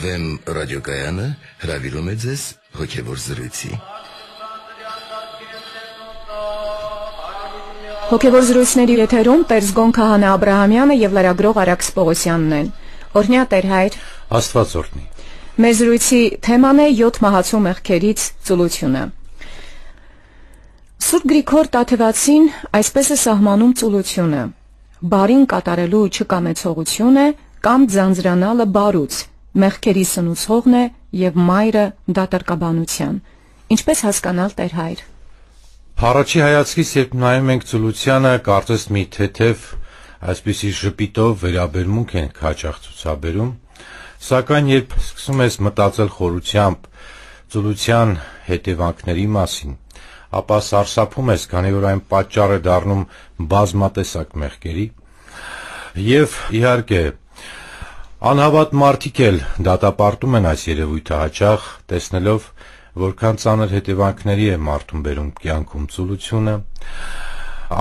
Վեմ ռադիոկայանը հրավիրում է ձեզ հոգևոր զրույցի։ Հոգևոր զրույցների եթերում Տերզգոն Քահանա Աբրահամյանը եւ լրագրող Արաքս Պողոսյանն են։ Օրհնյա Տեր հայր։ Աստված օրհնի։ Մեր զրույցի թեման է 7 մահացու մեղքերից ծուլությունը։ Սուրբ Գրիգոր Տաթևացին այսպես է սահմանում ծուլությունը. բարին կատարելու չկամեցողությունը կամ ձանձրանալը բարուց, մեղքերի սնուցողն է եւ մայրը դատարկաբանության։ Ինչպես հասկանալ Տեր հայր։ Առաջի հայացքից երբ նայում ենք ծուլությանը, կարծես մի թեթև այսպիսի ժպիտով վերաբերմունք ենք հաճախ ցուցաբերում, սակայն երբ սկսում ես մտածել խորությամբ ծուլության հետևանքների մասին, ապա սարսափում ես, քանի որ այն պատճառ է դառնում բազմատեսակ մեղքերի, եւ իհարկե անհավատ մարդիկ էլ դատապարտում են այս երևույթը հաճախ, տեսնելով որքան ծանր հետևանքների է մարդուն բերում կյանքում ծուլությունը,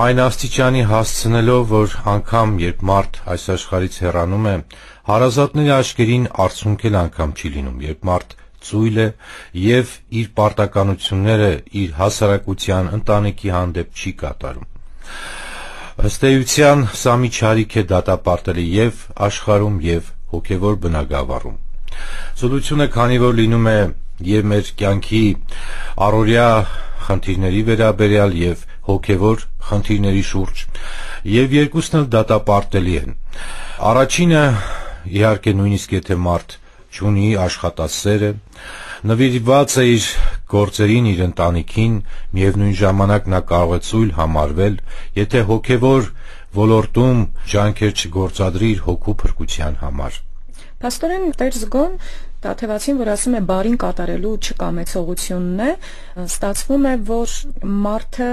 այն աստիճանի հասցնելով, որ անգամ երբ մարդ այս աշխարհից հեռանում է, հարազատների աչքերին արցունք էլ անգամ չի լինում, երբ մարդ ծույլ է եւ իր պարտականությունները իր հասարակության ընտանիքի հանդեպ չի կատարում։ Ըստ էության սա մի չարիք է դատապարտելի եւ աշխարհում եւ հոգեվոր բնագավառում։ Ծուլությունը քանի որ լինում է եւ մեր կյանքի առօրյա խնդիրների վերաբերյալ եւ հոգեվոր խնդիրների շուրջ, եւ երկուսն էլ դատապարտելի են։ Առաջինը իհարկե նույնիսկ եթե մարդ չունի աշխատասերը, նվիրված է իր գործերին, իր ընտանիքին, միևնույն ժամանակ նա կարող է ծույլ համարվել, եթե հոգևոր ոլորտում ջանքեր չգործադրի իր հոգու փրկության համար։ Պաստորեն Տերզգոն Տաթևացին, որ ասում է բարին կատարելու չկամեցողությունն է, ստացվում է, որ մարդը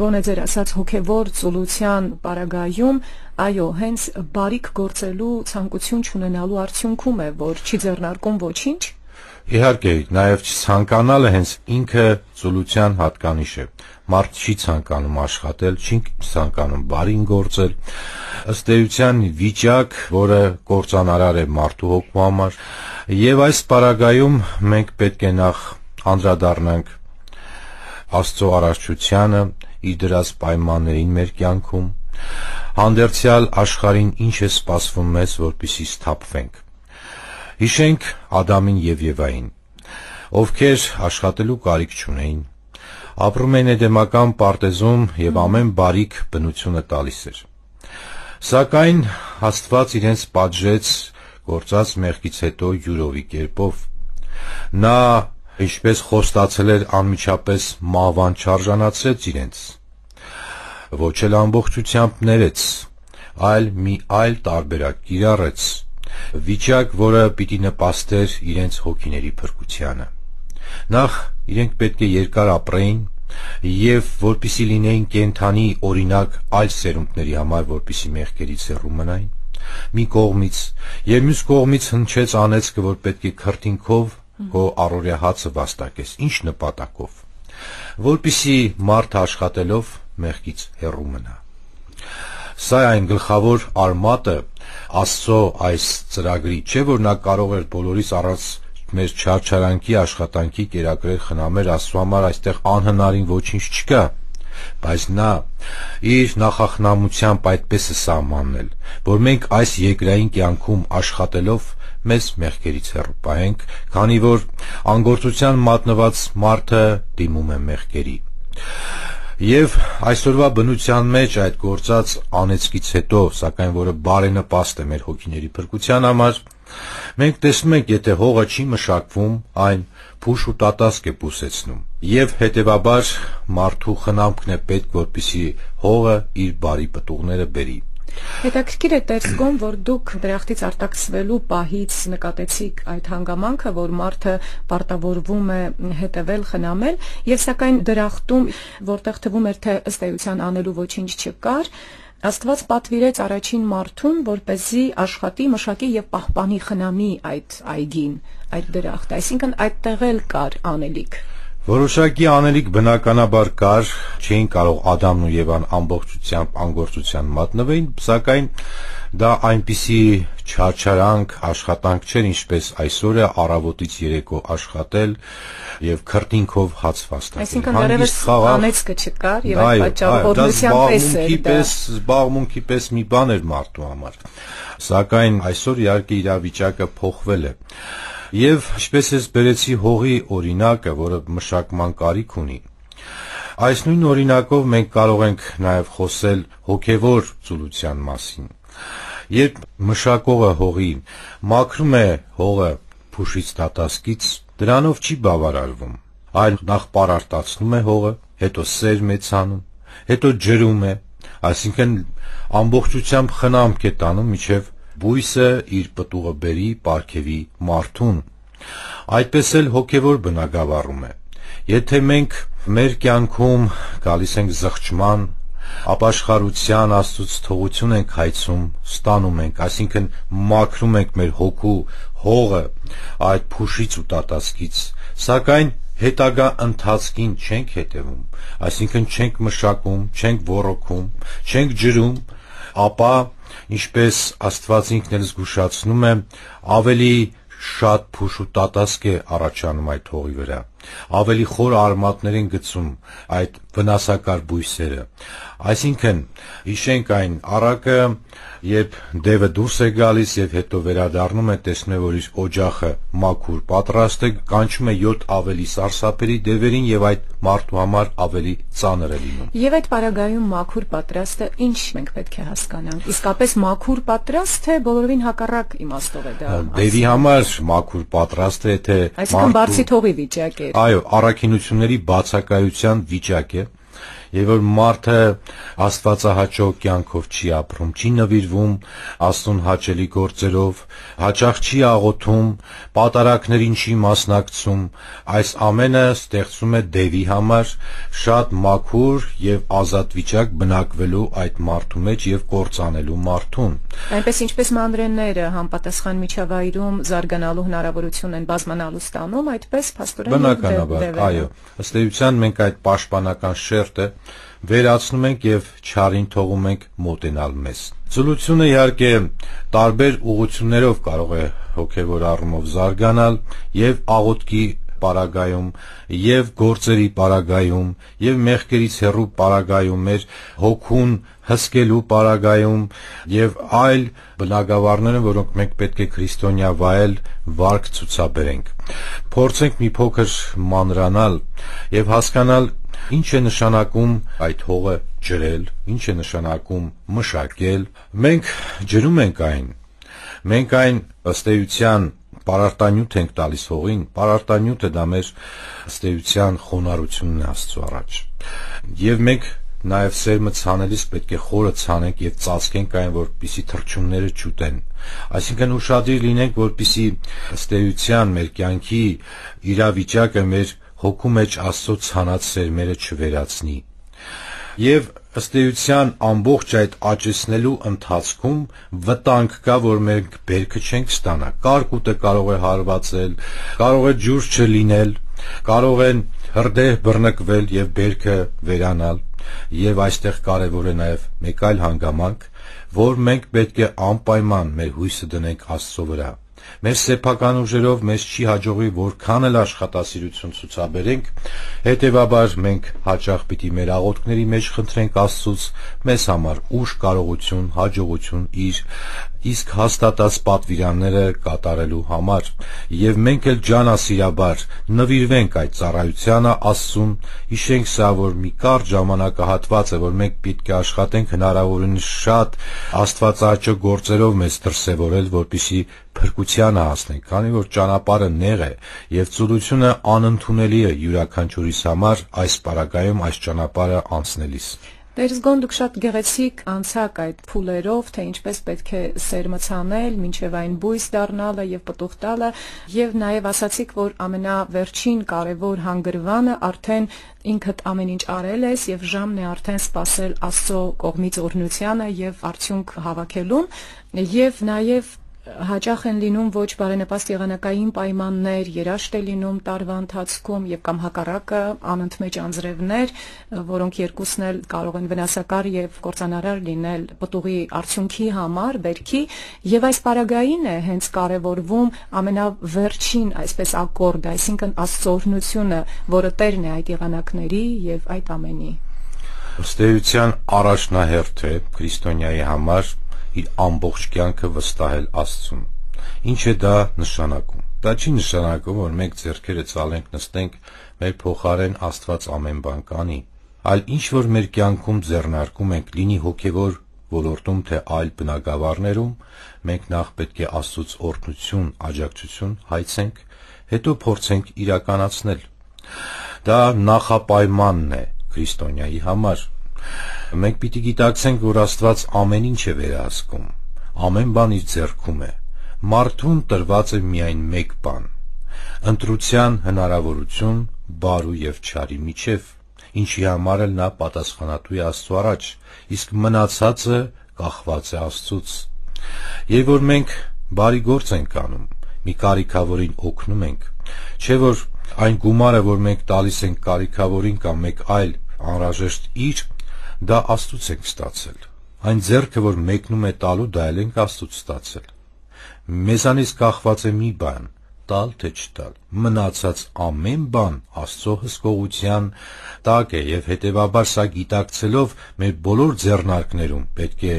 գոնե ձեր ասած հոգևոր ծուլության պարագայում, այո, հենց բարիք գործելու ցանկություն չունենալու արդյունքում է, որ չի ձեռնարկում ոչինչ։ Իհարկե, նաև ցանկանալը հենց ինքը ծուլության հատկանիշ է։ Մարդ չի ցանկանում աշխատել, չի ցանկանում բարին գործել։ Ըստ էության վիճակ, որը կործանարար է մարդու հոգու համար, եւ այս պարագայում մենք պետք է նախ անդրադառնանք Աստծո արարչությանը, իր դրած պայմաններին մեր կյանքում, հանդերձյալ աշխարհին ինչ է սպասվում մեզ, որպեսզի սթափվենք։ Հիշենք Ադամին եւ Եվային, ովքեր աշխատելու կարիք չունեին, ապրում էին էդեմական պարտեզում եւ ամեն բարիք բնությունը տալիս էր։ Սակայն Աստված իրենց պատժեց գործած մեղքից հետո յուրովի կերպով։ Նա ինչպես խոստացել էր անմիջապես մահվան չարժանացրեց իրենց, ոչ էլ ամբողջությամբ ներեց, այլ մի այլ տարբերակ կիրառեց, վիճակ, որը պիտի նպաստեր իրենց հոգիների փրկությանը։ Նախ իրենք պետք է երկար ապրեին եւ որպիսի լինեին կենդանի օրինակ այլ սերունդների համար, որպիսի մեղքերից հեռու մնային, մի կողմից, եւ մյուս կողմից հնչեց անեծքը, որ պետք է քրտինքով քո առօրյա հացը վաստակես, ինչ նպատակով, որպիսի մարդը աշխատելով մեղքից հեռու մնա։ Սա այն գլխավոր արմատը Աստծո այս ծրագրի, չէ՞ որ նա կարող էր բոլորիս առանց մեր չարչարանքի աշխատանքի կերակրել խնամեր Աստծո համար այստեղ անհնարին ոչինչ չկա, բայց նա իր նախախնամությամբ այդպես է սահմանել, որ մենք այս երկրային կյանքում աշխատելով մեզ մեղքերից հեռու պահենք, քանի որ անգործության մատնված մարդը դիմում է մեղքերի։ Եվ այսօրվա բնության մեջ այդ գործած անեծքից հետո, սակայն որը բարենպաստ է մեր հոգիների փրկության համար, մենք տեսնում ենք, եթե հողը չի մշակվում, այն փուշ ու տատասկ է բուսեցնում, եւ հետեւաբար մարդու խնամքն է պետք, որպեսզի հողը իր բարի պտուղները բերի։ Հետաքրքիր է Տերզգոն, որ դուք դրախտից արտաքսվելու պահից նկատեցիք այդ հանգամանքը, որ մարդը պարտավորվում է հետևել, խնամել, եւ սակայն դրախտում, որտեղ թվում էր, թե ըստ էության անելու ոչինչ չկար, Աստված պատվիրեց առաջին մարդուն, որպեսզի աշխատի, մշակի եւ պահպանի, խնամի այդ այգին, այդ դրախտը, այսինքն այդտեղ էլ կար անելիք։ Որոշակի անելիք բնականաբար կար, չէին կարող Ադամն ու Եվան ամբողջությամբ անգործության մատնվեին, սակայն դա այնպիսի չարչարանք աշխատանք չէր, ինչպես այսօր է առավոտից երեկո աշխատել եւ քրտինքով հաց վաստակել։ Այսինքն դեռևս անեծքը չկար եւ այդ պատճառով օրհնության պես էր դա։ Զբաղմունքի պես մի բան էր մարդու համար։ Սակայն այսօր իհարկե իրավիճակը փոխվել է։ Եվ ինչպես ես բերեցի հողի օրինակը, որը մշակման կարիք ունի, այս նույն օրինակով մենք կարող ենք նաև խոսել հոգևոր ծուլության մասին։ Երբ մշակողը հողի մաքրում է հողը փուշից դատասկից, դրանով չի բավարարվում, այլ նախ պարարտացնում է հողը, հետո սերմ է ցանում, հետո ջրում է, այսինքն ամբողջությամբ խնամք է տանում, մինչև բույսը իր պտուղը բերի, պարգևի մարդուն։ Այդպես էլ հոգևոր բնագավառում է։ Եթե մենք մեր կյանքում գալիս ենք զղջման, ապաշխարության, Աստծուց թողություն ենք հայցում, ստանում ենք, այսինքն մաքրում ենք մեր հոգու հողը այդ փուշից ու տատասկից, սակայն հետագա ընթացքին չենք հետևում, այսինքն չենք մշակում, չենք ոռոգում, չենք ջրում, ապա ինչպես Աստված ինքն էլ զգուշացնում է, ավելի շատ փուշ ու տատասկ է առաջանում այդ հողի վրա, ավելի խոր արմատներ են գցում այդ վնասակար բույսերը։ Այսինքն հիշենք այն առակը, երբ դևը դուրս է գալիս եւ հետո վերադառնում է, տեսնում է, որ իր օջախը մաքուր պատրաստ է, կանչում է 7 ավելի սարսափելի դևերին եւ այդ մարդու համար ավելի ծանր է լինում։ Եվ այդ պարագայում մաքուր պատրաստը ինչ մենք պետք է հասկանանք։ Իսկապես մաքուր պատրաստ թե բոլորովին հակառակ իմաստով է դա։ Դևի համար մաքուր պատրաստ է, թե այսինքն բարձի թողի վիճակ է։ Այո, առաքինությունների բացակայության վիճակ է։ Եվ որ մարդը աստվածահաճո կյանքով չի ապրում, չի նվիրվում Աստծուն հաճելի գործերով, հաճախ չի աղոթում, պատարակներին չի մասնակցում, այս ամենը ստեղծում է դևի համար շատ մաքուր եւ ազատ վիճակ բնակվելու այդ մարդու մեջ եւ կործանելու մարդուն։ Այնպես ինչպես մանրենները համապատասխան միջավայրում զարգանալու հնարավորություն են բազմանալու ստանում, այդպես փաստորեն բնականաբար, այո, ըստ էության մենք այդ պաշտպանական շերտը վերացնում ենք եւ չարին թողում ենք մոտենալ մեզ։ Ծուլությունը իհարկե տարբեր ուղղություններով կարող է հոգեվոր առումով զարգանալ եւ աղոթքի պարագայում եւ գործերի պարագայում եւ մեղքերից հեռու պարագայում մեր հոգուն հսկելու պարագայում եւ այլ բնագավառները, որոնք մենք պետք է քրիստոնյա վայել վարք ցուցաբերենք։ Փորձենք մի փոքր մանրանալ եւ հասկանալ ինչ է նշանակում այդ հողը ջրել, ինչ է նշանակում մշակել։ Մենք ջրում ենք այն, մենք այն ըստ էության պարարտանյութ ենք տալիս հողին, պարարտանյութը դա մեր ըստ էության խոնարհությունն է Աստծո առաջ։ Եվ մենք նաև սերմը ցանելիս պետք է խորը ցանենք եւ ծածկենք այն, որպեսզի թռչունները չուտեն։ Այսինքն ուշադիր լինենք, որպեսզի ըստ էության մեր կյանքի իրավիճակը մեր հոգու մեջ Աստծո ցանած սերմերը չվերացնի։ Եվ ըստ էության ամբողջ այդ աճեցնելու ընթացքում վտանգ կա, որ մենք բերքը չենք ստանա։ Կարկուտը կարող է հարվածել, կարող է ջուր չլինել, կարող են հրդեհ բռնկվել եւ բերքը վերանալ։ Եվ այստեղ կարևոր է նաեւ մեկ այլ հանգամանք, որ մենք պետք է անպայման մեր հույսը դնենք Աստծո վրա։ Մեր սեփական ուժերով մեզ չի հաջողվի որքան էլ աշխատասիրություն ցուցաբերենք, հետևաբար մենք հաճախ պիտի մեր աղոթքների մեջ խնդրենք Աստծուց մեզ համար ուժ, կարողություն, հաջողություն իր իսկ հաստատած պատվիրանները կատարելու համար, եւ մենք էլ ջանասիրաբար նվիրվենք այդ ծառայությանը Աստծուն, հիշենք սա, որ մի կարճ ժամանակահատված է, որ մենք պետք է աշխատենք հնարավորինս շատ աստվածաճո գործերով մեզ դրսևորել, որպեսզի փրկությանը հասնենք, քանի որ ճանապարհը նեղ է եւ ծուլությունը անընդունելի է յուրաքանչյուրիս համար այս պարագայում այս ճանապարհը անցնելիս։ Տերզգոն դուք շատ գեղեցիկ անցաք այդ փուլերով, թե ինչպես պետք է սերմը ցանել, մինչև այն բույս դառնալը եւ պտուղ տալը, եւ նաեւ ասացիք, որ ամենավերջին կարևոր հանգրվանը արդեն ինքդ ամեն ինչ արել ես եւ ժամն է արդեն սпасել Աստծո կողմից օրհնությանը եւ արդյունք հավաքելուն, եւ նաեւ հաճախ են լինում ոչ բարենպաստ եղանակային պայմաններ, երաշտ է լինում տարվա ընթացքում եւ կամ հակառակը անընդմեջ անձրևներ, որոնք երկուսն էլ կարող են վնասակար եւ կործանարար լինել պտուղի արդյունքի համար, բերքի, եւ այս պարագային է հենց կարեւորվում ամենավերջին այսպես ակորդը, այսինքն աստծօրհնությունը, որը տերն է այդ եղանակների եւ այդ ամենի։ Ըստ էության առաջնահերթ է քրիստոնյայի համար իր ամբողջ կյանքը վստահել Աստծուն։ Ինչ է դա նշանակում։ Դա չի նշանակում, որ մենք ձեռքերը ցալենք, նստենք, մեր փոխարեն Աստված ամեն բան կանի, այլ ինչ որ մեր կյանքում ձեռնարկում ենք, լինի հոգևոր ոլորտում, թե այլ բնագավառներում, մենք նախ պետք է Աստծուց օրհնություն, աջակցություն հայցենք, հետո փորձենք իրականացնել։ Դա նախապայմանն է քրիստոնյայի համար։ Մենք պիտի գիտակցենք, որ Աստված ամեն ինչ է վերահսկում, ամեն բան իր ձեռքում է։ Մարդուն տրված է միայն մեկ բան՝ ընտրության հնարավորություն բարու եւ չարի միջև, ինչի համար էլ նա պատասխանատու է Աստծո առաջ, իսկ մնացածը կախված է Աստծուց։ Եվ որ մենք բարի գործ ենք անում, մի կարիքավորին օգնում ենք, չէ որ այն գումարը, որ մենք տալիս ենք կարիքավորին կամ մեկ այլ անհրաժեշտ իր, դա Աստծուց ենք ստացել։ Այն ձեռքը, որ մեկնում է տալու, դա էլ ենք Աստծուց ստացել։ Մեզանից կախված է մի բան՝ տալ թե չտալ։ Մնացած ամեն բան Աստծո հսկողության տակ է, եւ հետեւաբար սա գիտակցելով մեր բոլոր ձեռնարկներում պետք է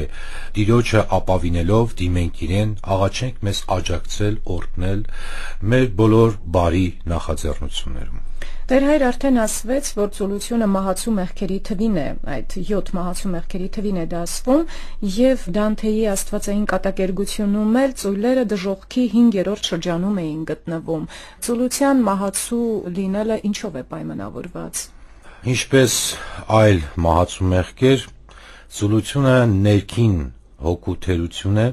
Տիրոջը ապավինելով դիմենք իրեն, աղաչենք մեզ աջակցել, օրհնել մեր բոլոր բարի նախաձեռնություններում։ Տեր Հայր արդեն ասվեց, որ ծուլությունը մահացու մեղքերի թվին է, այդ 7 մահացու մեղքերի թվին է դասվում, եւ Դանթեի աստվածային կատակերգությունում էլ ծույլերը դժոխքի 5-րդ շրջանում էին գտնվում։ Ծուլության մահացու լինելը ինչով է պայմանավորված։ Ինչպես այլ մահացու մեղքեր, ծուլությունը ներքին հոգու թերություն է,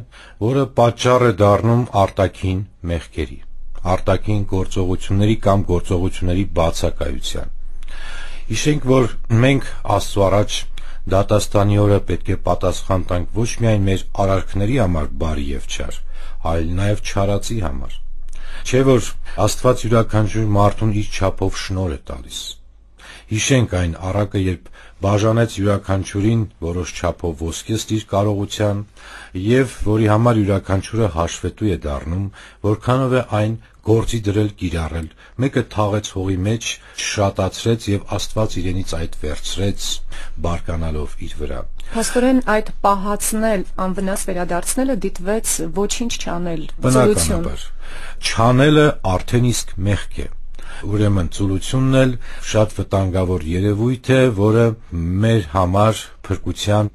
որը պատճառ է դառնում արտաքին մեղքերի, արտաքին գործողությունների կամ գործողությունների բացակայության։ Հիշենք, որ մենք Աստծո առաջ դատաստանի օրը պետք է պատասխան տանք ոչ միայն մեր արարքների համար բարի եւ չար, այլ նաեւ չարացի համար։ Չէ որ Աստված յուրաքանչյուր մարդուն իր չափով շնորհ է տալիս։ Հիշենք այն առակը, երբ բաժանեց յուրաքանչյուրին որոշ չափով ոսկեստ իր կարողության եւ որի համար յուրաքանչյուրը հաշվետու է դառնում, որքանով է այն գործի դրել կիրառել, մեկը թաղեց հողի մեջ, շատացրեց եւ Աստված իրենից այդ վերցրեց, բարկանալով իր վրա։ Փաստորեն այդ պահացնել, անվնաս վերադարձնելը դիտվեց ոչինչ չանել, ծուլություն։ Չանելը արդեն իսկ մեղք է։ Ուրեմն ծուլությունն էլ շատ վտանգավոր երևույթ է, որը մեր համար փրկության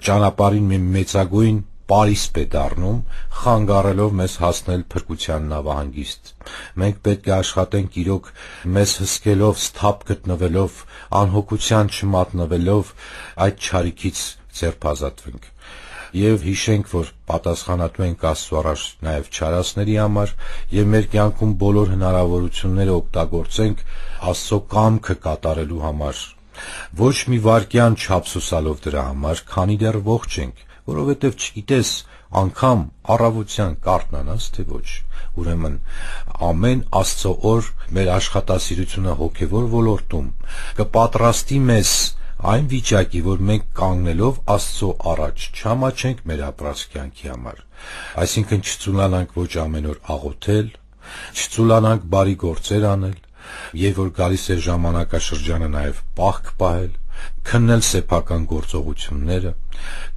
ճանապարհին մեծագույն պարիսպ է դառնում, խանգարելով մեզ հասնել փրկության նավահանգիստ։ Մենք պետք է աշխատենք իրոք մեզ հսկելով, սթափ գտնվելով, անհոգության չմատնվելով այդ չարիքից ձերբազատվենք։ Եվ հիշենք, որ պատասխանատու ենք Աստծո առաջ նաև չարասների համար եւ մեր կյանքում բոլոր հնարավորությունները օգտագործենք Աստծո կամքը կատարելու համար։ Ոչ մի վարքյան չափսոսալով դրա համար, քանի դեռ ողջ ենք, որովհետեւ չգիտես անգամ առավոտյան կարթնանաս թե ոչ։ Ուրեմն ամեն Աստծո օր մեր աշխատասիրությունը հոգևոր ոլորտում կպատրաստի մեզ այն վիճակի, որ մենք կանգնելով Աստծո առաջ չհամաչենք մեր ապրած կյանքի համար, այսինքն չծուլանանք ոչ ամեն օր աղոթել, չծուլանանք բարի գործեր անել, եւ որ գալիս է ժամանակաշրջանը նաեւ պահք պահել, քննել սեփական գործողությունները,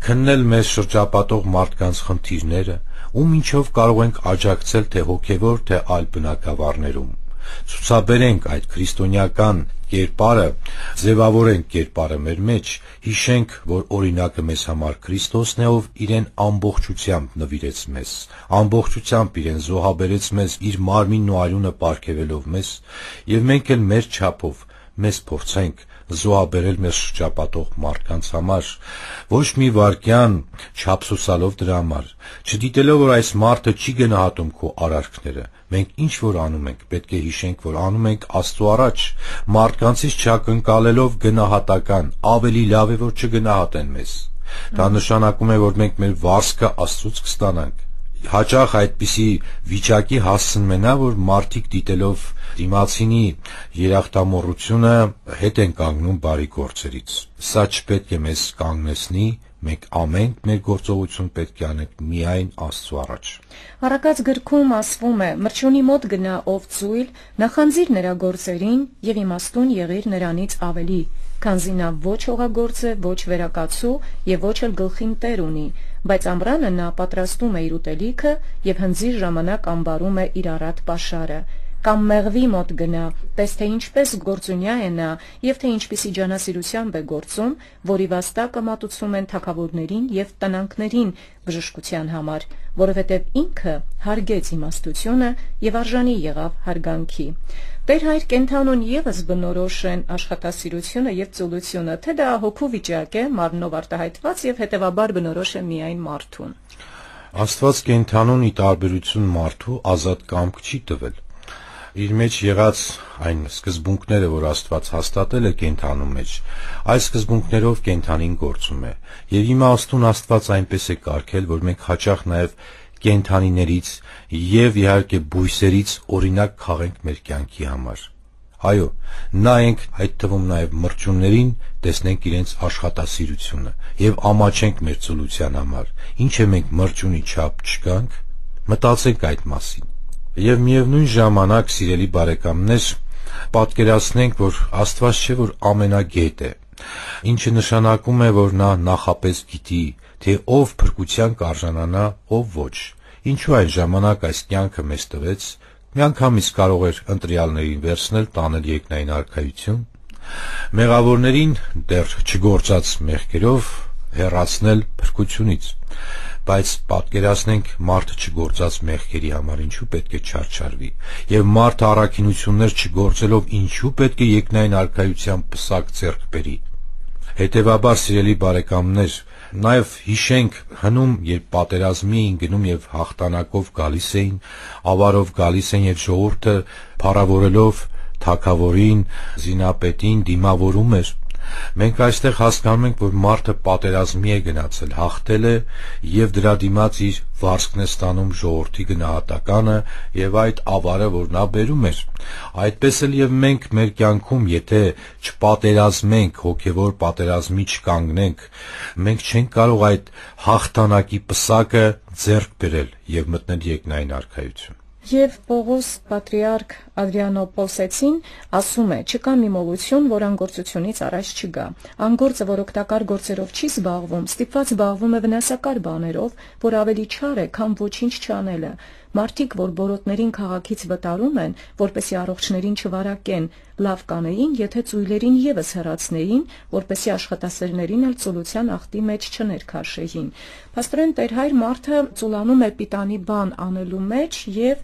քննել մեր շրջապատող մարդկանց խնդիրները, ում ինչով կարող ենք աջակցել թե հոգևոր, թե այլ բնակավարներում։ Ցուցաբերենք այդ քրիստոնեական կերպարը, ձևավորենք կերպարը մեր մեջ, հիշենք, որ օրինակը մեզ համար Քրիստոսն է, ով իրեն ամբողջությամբ նվիրեց մեզ, ամբողջությամբ իրեն զոհաբերեց մեզ, իր մարմինն ու արյունը պարգևելով մեզ, եւ մենք էլ մեր չափով մեզ փորձենք զոհաբերել մեր շրջապատող մարդկանց համար, ոչ մի վարքյան չափսոսալով դրա համար, չդիտելով, որ այս մարդը չի գնահատում քո արարքները, մենք ինչ որ անում ենք, պետք է հիշենք, որ անում ենք Աստծո առաջ, մարդկանցից չակնկալելով գնահատական, ավելի լավ է, որ չգնահատեն մեզ։ Դա նշանակում է, որ մենք մեր վարձքը Աստծուց կստանանք, հաճախ այդպիսի վիճակի հասցնում են, որ մարդիկ դիտելով դիմացինի երախտամոռությունը հետ են կանգնում բարի գործերից։ Սա չպետք է մեզ կանգնեցնի, մենք ամենք մեր գործողություն պետք է անենք միայն Աստծո առաջ։ Առակաց գրքում ասվում է. «Մրջյունի մոտ գնա ով ծույլ, նախանձիր նրա գործերին եւ իմաստուն եղիր նրանից ավելի, քանզի նա ոչ հողագործ է, ոչ վերակացու եւ ոչ էլ գլխին տեր ունի, բայց ամռանը նա պատրաստում է իր ուտելիքը եւ հնձիր ժամանակ ամբարում է իր առատ պաշարը։ Կամ մեղվի մոտ գնա, տես թե ինչպես գործունյա է նա եւ թե ինչպիսի ջանասիրությամբ է գործում, որի վաստակը մատուցում են թագավորներին եւ տնանքներին բժշկության համար, որովհետեւ ինքը հարգեց իմաստությունը եւ արժանի եղավ հարգանքի»։ Տեր Հայր կենթանուն եւս բնորոշ են աշխատասիրությունը եւ ծուլությունը, թե դա հոգու վիճակ է, մարմնով արտահայտված եւ հետեւաբար բնորոշ է միայն մարդուն։ Աստված կենթանուն ի տարբերություն մարդու ազատ կամք չի տվել։ Իր մեջ եղած այն սկզբունքները, որ Աստված հաստատել է կենթանու մեջ, այս սկզբունքներով կենթանին գործում է։ Եվ իմաստուն Աստված այնպես է կարգել, որ մենք հաճախ նաև կենթանիներից եւ իհարկե բույսերից օրինակ քաղենք մեր կյանքի համար։ Այո, նայենք այդ թվում նաև մրջյուններին, տեսնենք իրենց աշխատասիրությունը եւ ամաչենք մեր ծուլության համար։ Ինչ է մենք մրջյունի չափ չկանք, մտածենք այդ մասին։ Եվ միևնույն ժամանակ, սիրելի բարեկամներ, պատկերացնենք, որ Աստված չէ, որ ամենագետ է, ինչը նշանակում է, որ նա նախապես գիտի, թե ով փրկության կարժանանա, ով ոչ։ Ինչու այն ժամանակ այս կյանքը մեզ տվեց, միանգամից կարող էր ընտրյալներին վերցնել, տանել երկնային արքայություն, մեղավորներին դեռ չգործած մեղքերով հեռացնել փրկությունից, բայց պատկերացնենք մարդը չգործած մեղքերի համար ինչու պետք է չարչարվի, եւ մարդը առաքինություններ չգործելով ինչու պետք է երկնային արքայության պսակ ձեռք բերի։ Հետևաբար, սիրելի բարեկամներ, նաև հիշենք հնում, երբ պատերազմի էին գնում եւ հաղթանակով գալիս էին, ավարով գալիս են եւ ժողովուրդը փառավորելով թագավորին, զինապետին դիմավորում էր։ Մենք այստեղ հասկանում ենք, որ մարդը պատերազմի է գնացել, հաղթել է եւ դրա դիմաց իր վարձքն է ստանում ժողովրդի գնահատականը եւ այդ ավարը, որ նա բերում էր։ Այդպես էլ եւ մենք մեր կյանքում, եթե չպատերազմենք, հոգեվոր պատերազմի չկանգնենք, մենք չենք կարող այդ հաղթանակի պսակը ձեռք բերել եւ մտնել երկնային արքայություն։ Եվ Պողոս պատրիարք Ադրիանոպոլսեցին ասում է. «Չկա մի մոլություն, որ անգործությունից առաջ չգա։ Անգործը, որ օգտակար գործերով չի զբաղվում, ստիպված զբաղվում է վնասակար բաներով, որ ավելի չար է, քան ոչինչ չանելը։ Մարդիկ, որ բորոտներին քաղաքից վտարում են, որպեսզի առողջներին չվարակեն, լավ կանեին, եթե ծույլերին եւս հեռացնեին, որպեսզի աշխատասերներին էլ ծուլության ախտի մեջ չներքաշեին»։ Փաստորեն Տեր Հայր մարդը ծուլանում է պիտանի բան անելու մեջ եւ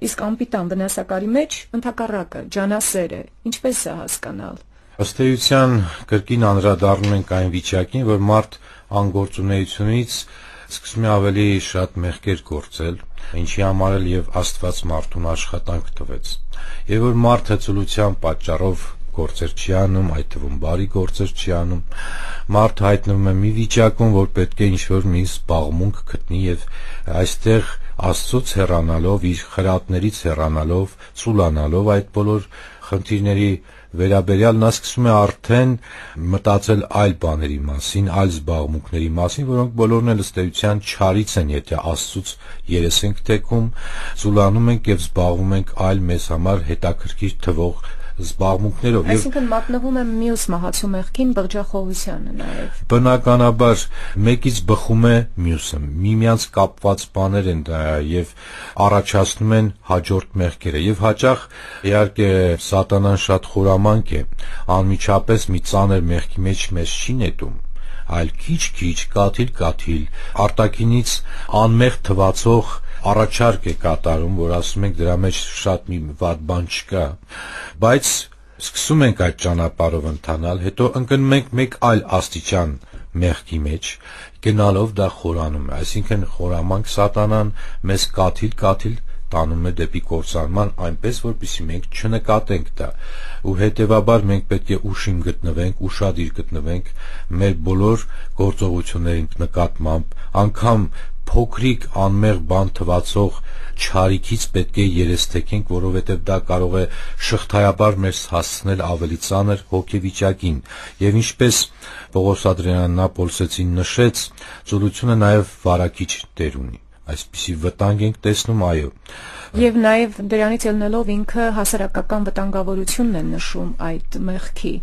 իսկ անպիտան վնասակարի մեջ ընդհակառակը ջանասեր է։ Ինչպես է հասկանալ։ Ըստ էության կրկին անդրադառնում ենք այն վիճակին, որ մարդ անգործունեությունից սկսում է ավելի շատ մեղքեր գործել, ինչի համար էլ եւ Աստված մարդուն աշխատանք տվեց։ Եվ որ մարդը ծուլության պատճառով գործեր չի անում, այդ թվում բարի գործեր չի անում, մարդը հայտնվում է մի վիճակում, որ պետք է ինչ-որ մի զբաղմունք գտնի եւ այստեղ Աստծոց հեռանալով, իր խրատներից հեռանալով, ծուլանալով այդ բոլոր խնդիրների վերաբերյալ նա սկսում է արդեն մտածել այլ բաների մասին, այլ զբաղմունքների մասին, որոնք բոլորն էլ ըստ էության չարից են, եթե Աստծուց երես ենք թեքում, ծուլանում ենք եւ զբաղվում ենք այլ մեզ համար հետաքրքիր թվող զբաղմունքներով։ Այսինքն մատնվում է մյուս մահացու մեղքին, բղջախոհությանը նաև։ Բնականաբար մեկից բխում է մյուսը, միմյանց կապված բաներ են դա եւ առաջացնում են հաջորդ մեղքերը եւ հաճախ իհարկե սատանան շատ խորամանկ է, անմիջապես մի ծանր մեղքի մեջ մեզ չի նետում, այլ քիչ-քիչ, կաթիլ-կաթիլ, արտաքինից անմեղ թվացող առաջարկ է կատարում, որ ասում ենք դրա մեջ շատ մի վատ բան չկա, բայց սկսում ենք այդ ճանապարհով ընթանալ, հետո ընկնում ենք մեկ այլ աստիճան մեղքի մեջ, գնալով դա խորանում է, այսինքն խորամանկ սատանան մեզ կաթիլ-կաթիլ տանում է դեպի կործանման, այնպես որպեսզի մենք չնկատենք դա, ու հետևաբար մենք պետք է ուշիմ գտնվենք, ուշադիր գտնվենք մեր բոլոր գործողությունների նկատմամբ, անգամ փոքրիկ անմեղ բան թվացող չարիքից պետք է երես թեքենք, որովհետև դա կարող է շղթայաբար մեզ հասցնել ավելի ծանր հոգեվիճակին, եւ ինչպես Պողոս Ադրյանն Ապոլսեցին նշեց, ծուլությունը նաեւ վարակիչ դեր ունի, այսպիսի վտանգ ենք տեսնում, այո, եւ նաեւ դրանից ելնելով ինքը հասարակական վտանգավորությունն է նշում այդ մեղքի,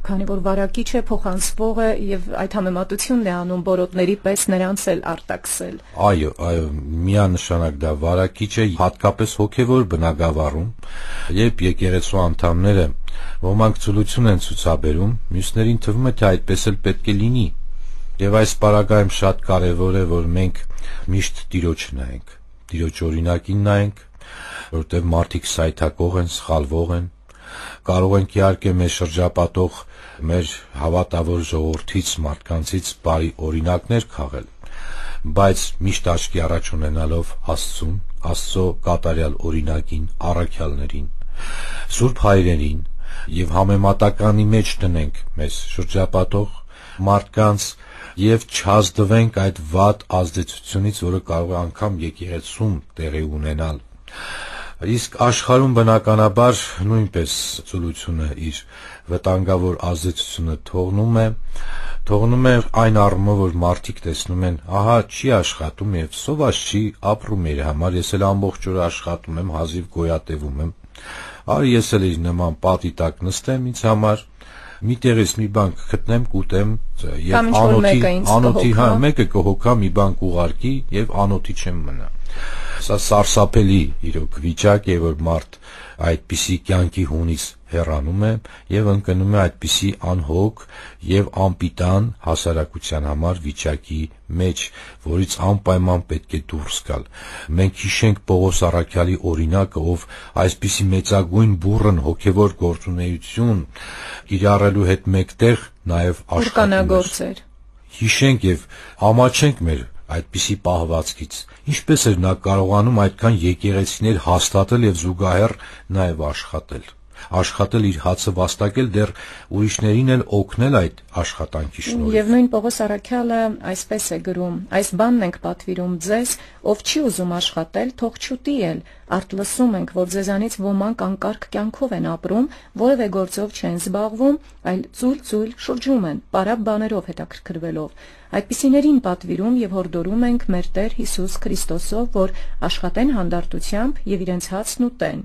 քանի որ վարակիչը փոխանցվող է եւ այդ համեմատությունն է անում բորոտների պես նրանց էլ արտաքսել։ Այո, միանշանակ դա վարակիչ է, հատկապես հոգեվոր բնագավառում, երբ եկեղեցու անդամները ոմանք ծուլություն են ցուցաբերում, մյուսներին թվում է թե այդպես էլ պետք է լինի, եւ այս պարագայում շատ կարեւոր է, որ մենք միշտ Տիրոջը նայենք, Տիրոջ օրինակին նայենք, որտեղ մարդիկ սայթակող են, սխալվող են, կարող ենք իհարկե մեր շրջապատող մեր հավատավոր ժողովրդից, մարդկանցից բարի օրինակներ քաղել, բայց միշտ աչքի առաջ ունենալով Աստծուն, Աստծո կատարյալ օրինակին, առաքյալներին, Սուրբ Հայրերին եւ համեմատականի մեջ տնենք մեզ շրջապատող մարդկանց եւ չազդվենք այդ վատ ազդեցությունից, որը կարող է անգամ եկեղեցում տեղի ունենալ։ Իսկ աշխարհում բնականաբար նույնպես ծուլությունը իր վտանգավոր ազդեցությունը թողնում է այն առումով, որ մարդիկ տեսնում են, ահա չի աշխատում եւ սոված չի ապրում իր համար, ես էլ ամբողջ օրը աշխատում եմ, հազիվ գոյատևում եմ, արի ես էլ իր նման պատի տակ նստեմ ինձ համար, մի տեղից մի բան գտնեմ, կուտեմ եւ անոթի մեկը կհոգա մի բան կուղարկի եւ անոթի չեմ մնա։ Սա սարսափելի իրոք վիճակ է, որ մարդ այդպիսի կյանքի հունից հեռանում է եւ ընկնում է այդպիսի անհոգ եւ անպիտան հասարակության համար վիճակի մեջ, որից անպայման պետք է դուրս գալ։ Մենք հիշենք Պողոս առաքյալի օրինակը, ով այսպիսի մեծագույն բուռն հոգեվոր գործունեություն կիրառելու հետ մեկտեղ նաեւ աշխատանքներ։ Հիշենք եւ ամաչենք մեր այդպիսի պահվածքից, ինչպես էր նա կարողանում այդքան եկեղեցիներ հաստատել եւ զուգահեռ նաեւ աշխատել իր հացը վաստակել, դեռ ուրիշներին էլ օգնել այդ աշխատանքի շնորհիվ։ Եվ նույն Պողոս առաքյալը այսպես է գրում. այս բանն ենք պատվիրում ձեզ, ով չի ուզում աշխատել, թող չուտի էլ, արդ լսում ենք, որ ձեզանից ոմանք անկարգ կյանքով են ապրում, որևէ գործով չեն զբաղվում, այլ ծույլ շրջում են, պարապ բաներով հետաքրքրվելով։ Այդպիսիներին պատվիրում եւ հորդորում ենք մեր Տեր Հիսուս Քրիստոսով, որ աշխատեն հանդարտությամբ եւ իրենց հացն ուտեն։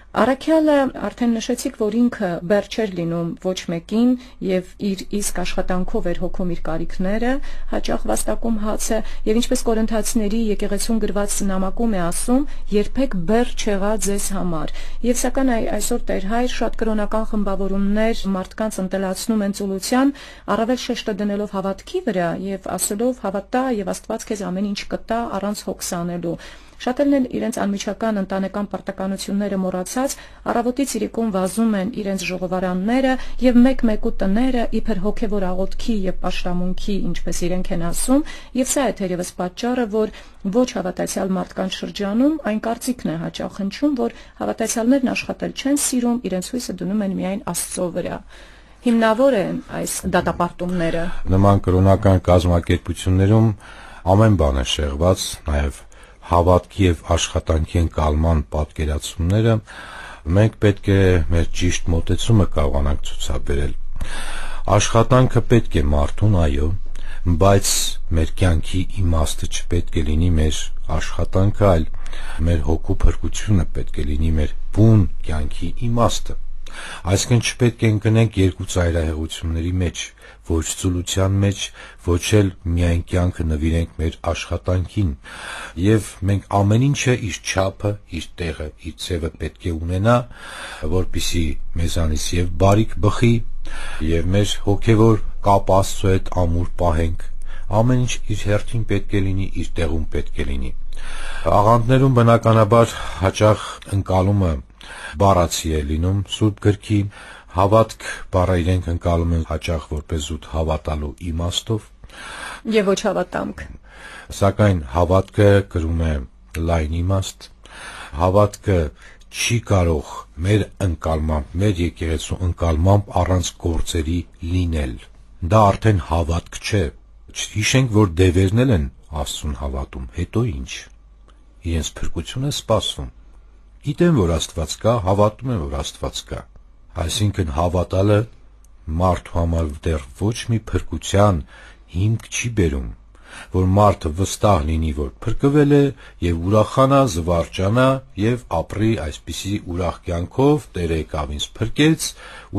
Առաքյալը արդեն նշեցիք, որ ինքը բեռ չէր լինում ոչ մեկին եւ իր իսկ աշխատանքով էր հոգում իր կարիքները, հաճախ վաստակում հացը եւ ինչպես Կորինթացիների եկեղեցուն գրված նամակում է ասում, երբեք բեռ չեղա ձեզ համար։ Եվ սակայն այսօր Տեր Հայր շատ կրոնական խմբավորումներ մարդկանց ընտելացնում են ծուլության, առավել շեշտը դնելով հավատքի վրա եւ ասելով հավատա եւ Աստված քեզ ամեն ինչ կտա առանց հոգս անելու։ Շատերն են իրենց անմիջական ընտանեկան պարտականությունները մոռացած, առավոտից իրիկուն վազում են իրենց ժողովարանները եւ մեկ-մեկու տները իբր հոգեվոր աղոթքի եւ պաշտամունքի, ինչպես իրենք են ասում, եւ սա է թերևս պատճառը, որ ոչ հավատացյալ մարդկանց շրջանում այն կարծիքն է հաճախ հնչում, որ հավատացյալներն աշխատել չեն սիրում, իրենց հույսը դնում են միայն Աստծո վրա։ Հիմնավոր են այս դատապարտումները։ Նման կրոնական կազմակերպություններում ամեն բան է շեղված, նաեւ հավատքի եւ աշխատանքի ընկալման պատկերացումները, մենք պետք է մեր ճիշտ մոտեցումը կարողանանք ցուցաբերել։ Աշխատանքը պետք է մարդուն, այո, բայց մեր կյանքի իմաստը չպետք է լինի մեր աշխատանքը, այլ մեր հոգու փրկությունը պետք է լինի մեր բուն կյանքի իմաստը։ Այսինքն չպետք է ընկնենք երկու ծայրահեղությունների մեջ, ոչ ծուլության մեջ, ոչ էլ միայն կյանքը նվիրենք մեր աշխատանքին, եւ մենք ամեն ինչը իր չափը, իր տեղը, իր ձևը պետք է ունենա, որպեսզի մեզանից եւ բարիք բխի, եւ մեր հոգեվոր կապ Աստծո հետ ամուր պահենք։ Ամեն ինչ իր հերթին պետք է լինի, իր տեղում պետք է լինի։ Աղանդներում բնականաբար հաճախ ընկալումը բառացի է լինում Սուրբ գրքի, հավատք բառը իրենք ընկալում են հաճախ որպես զուտ հավատալու իմաստով եւ ոչ հավատամք։ Սակայն հավատքը կրում է լայն իմաստ, հավատքը չի կարող մեր ընկալմամբ, մեր եկեղեցու ընկալմամբ առանց գործերի լինել։ Դա արդեն հավատք չէ։ Հիշենք, որ դևերն են Աստծուն հավատում, հետո ինչ։ Իրենց փրկությունը սպասում։ Գիտեն, որ Աստված կա, հավատում են, որ Աստված կա։ Այսինքն հավատալը մարդու համար դեռ ոչ մի փրկության հիմք չի բերում, որ մարդը վստահ լինի, որ փրկվել է եւ ուրախանա, զվարճանա եւ ապրի այսպիսի ուրախ կյանքով, Տերը եկավ ինձ փրկեց,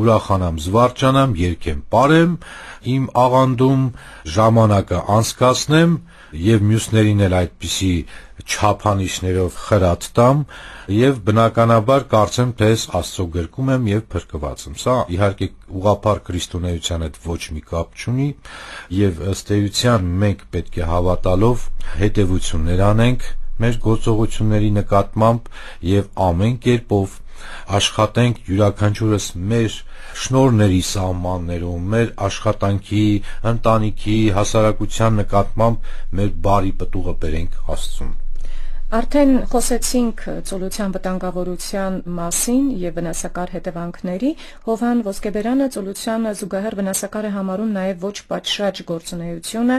ուրախանամ, զվարճանամ, երգեմ, ապրեմ, իմ աղանդում ժամանակը անցկացնեմ եւ մյուսներին էլ այդպիսի չափանիշներով խրատ տամ եւ բնականաբար կարծեմ, թե ես Աստծո գրկում եմ եւ փրկված եմ։ Սա իհարկե ուղղափառ քրիստոնեության հետ ոչ մի կապ չունի եւ ըստ էության մենք պետք է հավատալով հետեւություններ անենք մեր գործողությունների նկատմամբ եւ ամեն կերպով աշխատենք յուրաքանչյուրս մեր շնորհների սահմաններում, մեր աշխատանքի, ընտանիքի, հասարակության նկատմամբ մեր բարի պտուղը բերենք Աստծուն։ Արդեն խոսեցինք ծուլության վտանգավորության մասին եւ վնասակար հետևանքների։ Հովհան Ոսկեբերյանը ծուլությանը զուգահեռ վնասակար է համարում նաեւ ոչ պատշաճ գործունեությունը,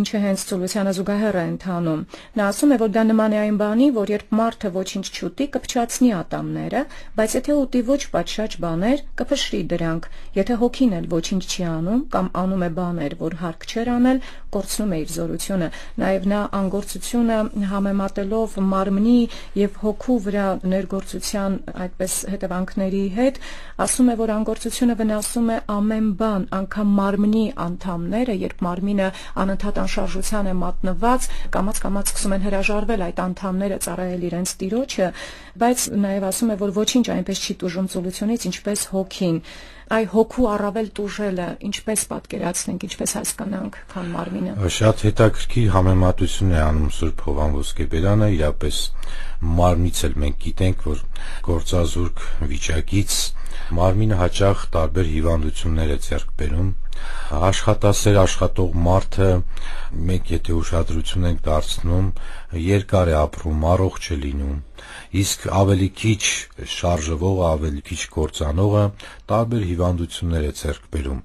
ինչը հենց ծուլությանը զուգահեռ է ընթանում։ Նա ասում է, որ դա նման է այն բանի, որ երբ մարդը ոչինչ չուտի, կփչացնի ատամները, բայց եթե ուտի ոչ պատշաճ բաներ, կփշրի դրանք։ Եթե հոգին էլ ոչինչ չի անում կամ անում է բաներ, որ հարկ չէր անել, կորցնում է իր զորությունը։ Նաեւ նա անգործությունը համեմատելով մարմնի եւ հոգու վրա ներգործության այդպես հետևանքների հետ ասում է, որ անգործությունը վնասում է ամեն բան, անգամ մարմնի անդամները, երբ մարմինը անընդհատ անշարժության է մատնված, կամաց-կամաց սկսում են հրաժարվել այդ անդամները ծառայել իրենց տիրոջը, բայց նաեւ ասում է, որ ոչինչ այնպես չի տուժում ծուլությունից, ինչպես հոգին։ Այ հոգու առավել տուժելը ինչպես պատկերացնենք, ինչպես հասկանանք, քան մարմինը։ Շատ հետաքրքիր համեմատություն է անում Սուրբ Հովհան Ոսկեբերյանը, իրապես մարմնից էլ մենք գիտենք, որ գործազուրկ վիճակից մարմինը հաճախ տարբեր հիվանդություններ է ձեռք բերում։ Աշխատասեր աշխատող մարդը մենք եթե ուշադրություն ենք դարձնում, երկար է ապրում, առողջ է լինում, իսկ ավելի քիչ շարժվողը, ավելի քիչ կործանողը տարբեր հիվանդություններ է ձեռք բերում։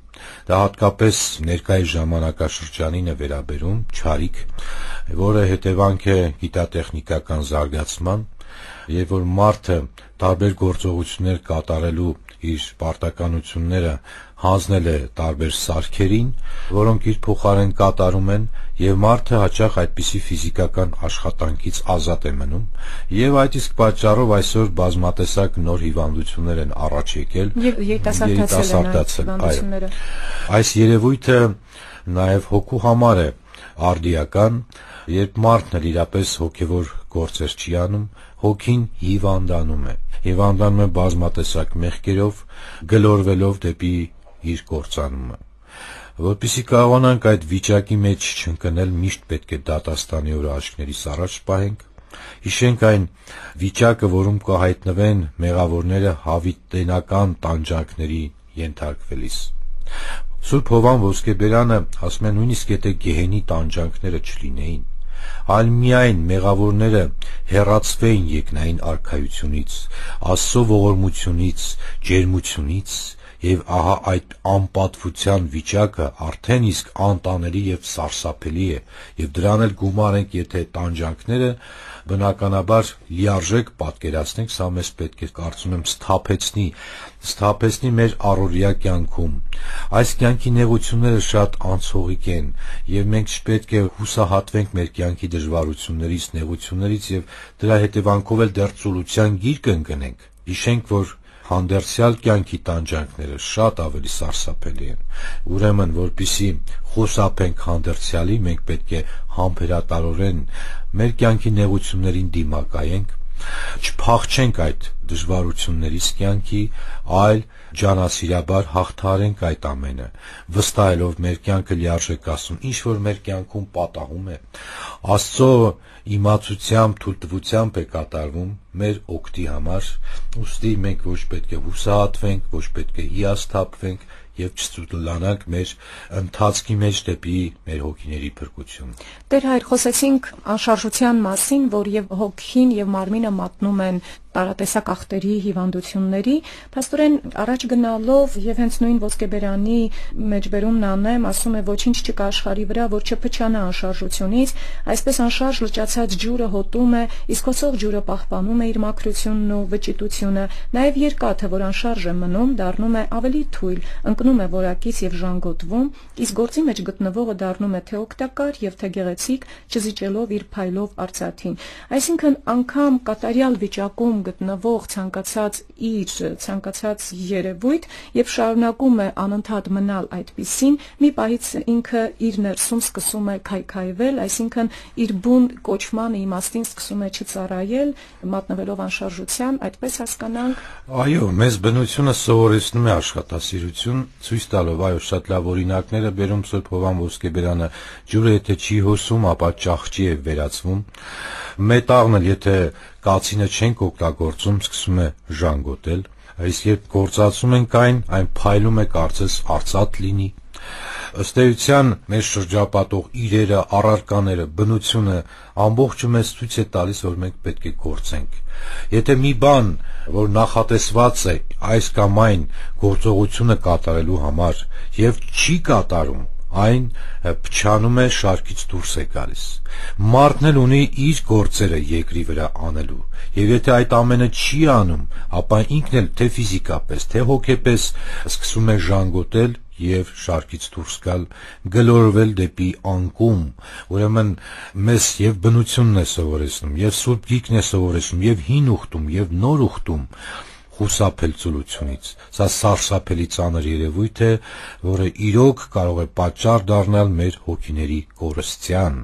Դա հատկապես ներկայիս ժամանակաշրջանին է վերաբերում, չարիք, որը հետևանք է գիտատեխնիկական զարգացման, եւ որ մարդը տարբեր գործողություններ կատարելու իր պարտականությունները հանձնել է տարբեր սարքերին, որոնք իր փոխարեն կատարում են, եւ մարդը հաճախ այդպիսի ֆիզիկական աշխատանքից ազատ է մնում, եւ այդ իսկ պատճառով այսօր բազմատեսակ նոր հիվանդություններ են առաջ եկել եւ երիտասարդացել։ Այս երևույթը նաեւ հոգու համար է արդիական, երբ մարդն իրապես հոգեվոր գործեր չի անում, հոգին հիվանդանում է բազմատեսակ մեղքերով, գլորվելով դեպի իր կործանումը։ Որպեսզի կարողանանք այդ վիճակի մեջ չընկնել, միշտ պետք է դատաստանի օրը աչքներիս առաջ պահենք, հիշենք այն վիճակը, որում կհայտնվեն մեղավորները հավիտենական տանջանքների ենթարկվելիս։ Սուրբ Հովհան Ոսկեբերյանը ասում է, նույնիսկ եթե գեհենի տանջանքները չլինեին, այլ միայն մեղավորները հեռացվեին երկնային արքայությունից, Աստծո ողորմությունից, ջերմությունից, եւ ահա այդ անպատվության վիճակը արդեն իսկ անտանելի եւ սարսափելի է, եւ դրան էլ գումարենք, եթե տանջանքները բնականաբար լիարժեք պատկերացնենք, սա մեզ պետք է, կարծում եմ, սթափեցնի մեր առօրյա կյանքում։ Այս կյանքի նեղությունները շատ անցողիկ են, եւ մենք չպետք է հուսահատվենք մեր կյանքի դժվարություններից, նեղություններից եւ դրա հետևանքով էլ դեռ ծուլության գիրկը ընկնենք։ Հիշենք, որ հանդերձյալ կյանքի տանջանքները շատ ավելի սարսափելի են։ Ուրեմն, որպեսզի խուսափենք հանդերձյալի, մենք պետք է համբերատարորեն մեր կյանքի նեղություններին դիմակայենք, չփախչենք այդ դժվարություններից կյանքի, այլ ջանասիրաբար հաղթահարենք այդ ամենը, վստահելով մեր կյանքը լիարժեք Աստծուն, ինչ որ մեր կյանքում պատահում է, Աստծո իմացությամբ, թույլտվությամբ է կատարվում մեր օգտի համար, ուստի մենք ոչ պետք է հուսահատվենք, ոչ պետք է հիասթափվենք եւ չծուլանանք մեր ընթացքի մեջ դեպի մեր հոգիների փրկություն։ Տեր հայր, խոսեցինք անշարժության մասին, որ եւ հոգին եւ մարմինը մատնում են տարատեսակ ախտերի հիվանդությունների, փաստորեն առաջ գնալով եւ հենց նույն ոսկեբերանի մեջբերումն անեմ, ասում է ոչինչ չկա աշխարհի վրա, որ չփչանա անշարժությունից, այսպես անշարժ լճացած ջուրը հոտում է, իսկ հոսող ջուրը պահպանում է իր մաքրությունն ու վճիտությունը, նաեւ երկաթը, որ անշարժ է մնում, դառնում է ավելի թույլ, ընկնում է որակից եւ ժանգոտվում, իսկ գործի մեջ գտնվողը դառնում է թե օգտակար եւ թե գեղեցիկ, չզիջելով իր փայլով արծաթին։ Այսինքն անգամ կատարյալ վիճակում գտնվող ցանկացած երևույթ եւ շարունակում է անընդհատ մնալ այդպիսին, մի պահից ինքը իր ներսում սկսում է քայքայվել, այսինքն իր բուն կոչման իմաստին սկսում է չծառայել, մատնվելով անշարժության, այդպես հասկանանք։ Այո, մեզ բնությունը սովորեցնում է աշխատասիրություն, ցույց տալով, այո, շատ լավ օրինակներ է բերում Սուրբ Հովհան Ոսկեբերանը, ջուրը եթե չի հոսում, ապա ճահճի է վերածվում։ Մետաղն էլ եթե կացինը չենք օգտագործում, սկսում է ժանգոտել, իսկ երբ գործածում ենք այն փայլում է կարծես արծաթ լինի։ Ըստ էության մեր շրջապատող իրերը, առարկաները, բնությունը ամբողջը մեզ ցույց է տալիս, որ մենք պետք է գործենք։ Եթե մի բան, որ նախատեսված է այս կամ այն գործողությունը կատարելու համար եւ չի կատարում, այն փչանում է, շարքից դուրս է գալիս։ Մարդն էլ ունի իր գործերը երկրի վրա անելու, եւ եթե այդ ամենը չի անում, ապա ինքն էլ թե ֆիզիկապես, թե հոգեպես սկսում է ժանգոտել եւ շարքից դուրս գալ, գլորվել դեպի անկում։ Ուրեմն մեզ եւ բնությունն է սովորեցնում, եւ Սուրբ Գիրքն է սովորեցնում, եւ հին ուխտում, եւ նոր ուխտում խուսափել ծուլությունից։ Սա սարսափելի ծանր երևույթ է, որը իրոք կարող է պատճառ դառնալ մեր հոգիների կորստյան։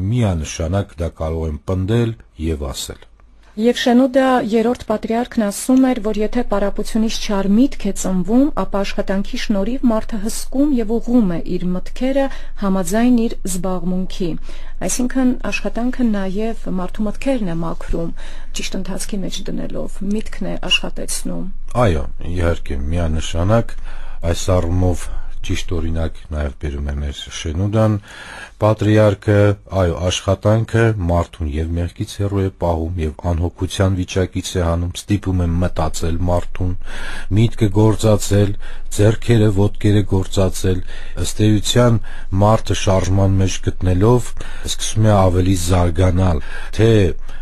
Միանշանակ դա կարող եմ պնդել եւ ասել։ Եվ Շենուդա երրորդ պատրիարքն ասում էր, որ եթե պարապությունից չար միտք է ծնվում, ապա աշխատանքի շնորհիվ մարդը հսկում եւ ուղղում է իր մտքերը համաձայն իր զբաղմունքի։ Այսինքն աշխատանքը նաեւ մարդու մտքերն է մաքրում, ճիշտ ընթացքի մեջ դնելով, միտքն է աշխատեցնում։ Այո, իհարկե, միանշանակ այս առումով ճիշտ օրինակ նաև բերում է մեր Շենուդան, պատրիարքը, այո, աշխատանքը մարդուն եւ մեղքից հեռու է պահում եւ անհոգության վիճակից է հանում, ստիպում է մտածել մարդուն, միտքը գործածել, ձեռքերը, ոտքերը գործածել, ըստ էության մարդը շարժման մեջ գտնելով սկսում է ավելի զարգանալ, թե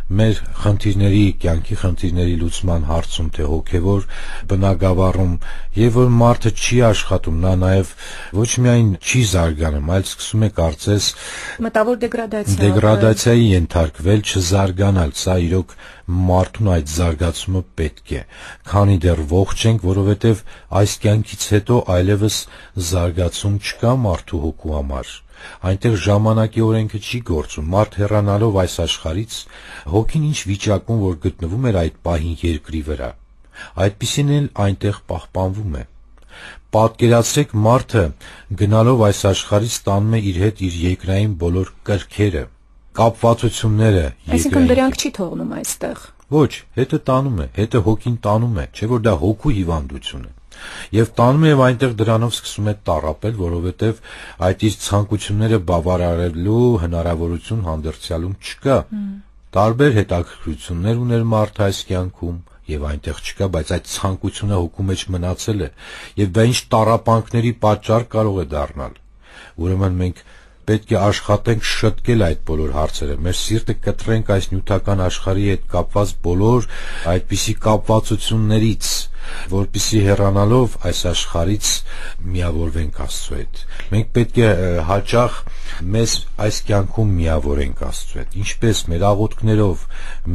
մեր խնդիրների, կյանքի խնդիրների լուծման հարցում, թե հոգևոր բնագավառում, եւ որ մարդը չի աշխատում, նա նաեւ ոչ միայն չի զարգանում, այլ սկսում է կարծես մտավոր դեգրադացիայի ենթարկվել, չզարգանալ։ Սա իրոք մարդուն այդ զարգացումը պետք է, քանի դեռ ողջ ենք, որովհետեւ այս կյանքից հետո այլևս զարգացում չկա մարդու հոգու համար։ Այնտեղ ժամանակի օրենքը չի գործում, մարդ հեռանալով այս աշխարհից, հոգին ինչ վիճակում որ գտնվում էր այդ պահին երկրի վրա, այդպիսին էլ այնտեղ պահպանվում է։ Պատկերացրեք, մարդը գնալով այս աշխարհից տանում է իր հետ իր երկրային բոլոր կրքերը, կապվածությունները, այսինքն դրանք չի թողնում այստեղ։ Ոչ, հետը տանում է, հետը հոգին տանում է, չէ՞ որ դա հոգու հիվանդություն է։ Եվ տանում է եւ այնտեղ դրանով սկսում է տառապել, որովհետեւ այդ իր ցանկությունները բավարարելու հնարավորություն հանդերձյալում չկա։ Տարբեր հետաքրքրություններ ուներ մարդը այս կյանքում եւ այնտեղ չկա, բայց այդ ցանկությունը հոգու մեջ մնացել է եւ դա ինչ տառապանքների պատճառ կարող է դառնալ։ Ուրեմն մենք պետք է աշխատենք շտկել այդ բոլոր հարցերը, մեր սիրտը կտրենք այս նյութական աշխարհի հետ կապված բոլոր այդպիսի կապվածություններից, որպիսի հեռանալով այս աշխարհից միավորվենք Աստծո հետ։ Մենք պետք է հաճախ մեզ այս կյանքում միավորենք Աստծո հետ, ինչպես մեր աղոթքներով,